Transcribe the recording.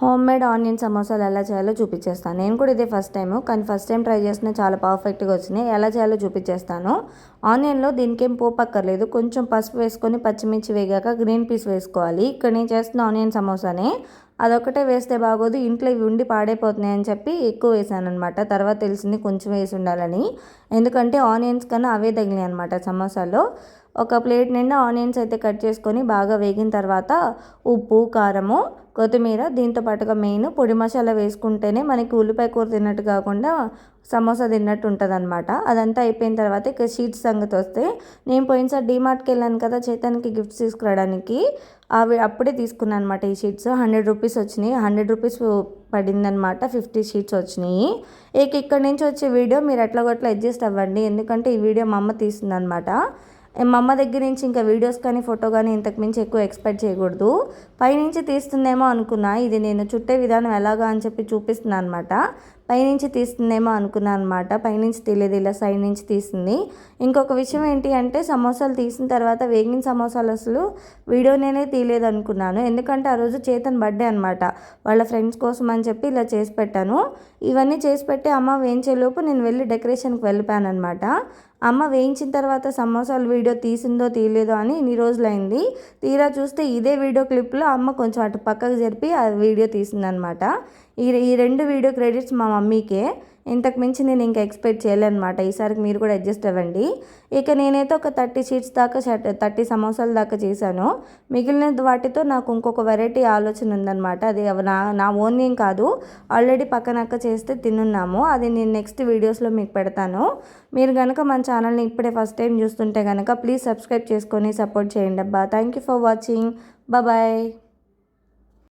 Home made onion సమోసాలు ఎలా చేయాలో చూపించేస్తాను. నేను కూడా ఇదే ఫస్ట్ టైము, కానీ ఫస్ట్ టైం ట్రై చేసిన చాలా పర్ఫెక్ట్గా వచ్చినాయి. ఎలా చేయాలో చూపించేస్తాను. ఆనియన్లో దీనికేం పోపు అక్కర్లేదు. కొంచెం పసుపు వేసుకొని పచ్చిమిర్చి వేగాక గ్రీన్ పీస్ వేసుకోవాలి. ఇక్కడ నేను చేస్తున్న ఆనియన్ సమోసానే, అదొకటే వేస్తే బాగోదు, ఇంట్లో ఇవి ఉండి పాడైపోతున్నాయి అని చెప్పి ఎక్కువ వేసాను అనమాట. తర్వాత తెలిసింది కొంచెం వేసి ఉండాలని, ఎందుకంటే ఆనియన్స్ కన్నా అవే తగిలినాయి అనమాట సమోసాలో. ఒక ప్లేట్ నిండా ఆనియన్స్ అయితే కట్ చేసుకొని బాగా వేగిన తర్వాత ఉప్పు, కారము, కొత్తిమీర, దీంతో పాటుగా మెయిన్ పొడి మసాలా వేసుకుంటేనే మనకి ఉల్లిపాయ కూర తిన్నట్టు కాకుండా సమోసా తిన్నట్టు ఉంటుంది అనమాట. అదంతా అయిపోయిన తర్వాత ఇక షీట్స్ సంగతి వస్తే, నేను పోయినసారి డీమార్ట్కి వెళ్ళాను కదా చేతన్కి గిఫ్ట్స్ తీసుకురావడానికి, అవి అప్పుడే తీసుకున్నాను అనమాట. ఈ షీట్స్ 100 రూపీస్ వచ్చినాయి. 100 రూపీస్ పడిందనమాట. 50 షీట్స్ వచ్చినాయి. ఇక్కడ నుంచి వచ్చే వీడియో మీరు ఎట్లాగొట్లా అడ్జస్ట్ అవ్వండి, ఎందుకంటే ఈ వీడియో మా అమ్మ తీసిందనమాట. మా అమ్మ దగ్గర నుంచి ఇంకా వీడియోస్ కానీ ఫోటో కానీ ఇంతకు మించి ఎక్కువ ఎక్స్పెక్ట్ చేయకూడదు. పైనుంచి తీస్తుందేమో అనుకున్నా, ఇది నేను చుట్టే విధానం ఎలాగా అని చెప్పి చూపిస్తున్నాను అనమాట. పైనుంచి తీస్తుందేమో అనుకున్నాను అనమాట. పైనుంచి తీయలేదు, ఇలా సైడ్ నుంచి తీసింది. ఇంకొక విషయం ఏంటి అంటే, సమోసాలు తీసిన తర్వాత వేగిన సమోసాలు అసలు వీడియోనే తీయలేదు అనుకున్నాను, ఎందుకంటే ఆ రోజు చేతన్ బర్త్డే అనమాట. వాళ్ళ ఫ్రెండ్స్ కోసం అని చెప్పి ఇలా చేసి పెట్టాను. ఇవన్నీ చేసి పెట్టి అమ్మ వేయించేలోపు నేను వెళ్ళి డెకరేషన్కి వెళ్ళిపోయాను అనమాట. అమ్మ వేయించిన తర్వాత సమోసాలు వీడియో తీసిందో తీయలేదో అని ఇన్ని రోజులైంది. తీరా చూస్తే ఇదే వీడియో క్లిప్లో అమ్మ కొంచెం అటు పక్కకు జరిపి ఆ వీడియో తీసిందనమాట. ఈ 2 వీడియో క్రెడిట్స్ మా మమ్మీకే. ఇంతకు మించి నేను ఇంకా ఎక్స్పెక్ట్ చేయలేనమాట. ఈసారికి మీరు కూడా అడ్జస్ట్ అవ్వండి. ఇక నేనైతే ఒక 30 షీట్స్ దాకా 30 సమోసాల దాకా చేశాను. మిగిలిన వాటితో నాకు ఇంకొక వెరైటీ ఆలోచన ఉందన్నమాట. అది నా ఓన్ ఏం కాదు, ఆల్రెడీ పక్కనక్క చేస్తే తినున్నాము. అది నేను నెక్స్ట్ వీడియోస్లో మీకు పెడతాను. మీరు కనుక మన ఛానల్ని ఇప్పుడే ఫస్ట్ టైం చూస్తుంటే కనుక ప్లీజ్ సబ్స్క్రైబ్ చేసుకొని సపోర్ట్ చేయండి అబ్బా. Thank you for watching. Bye.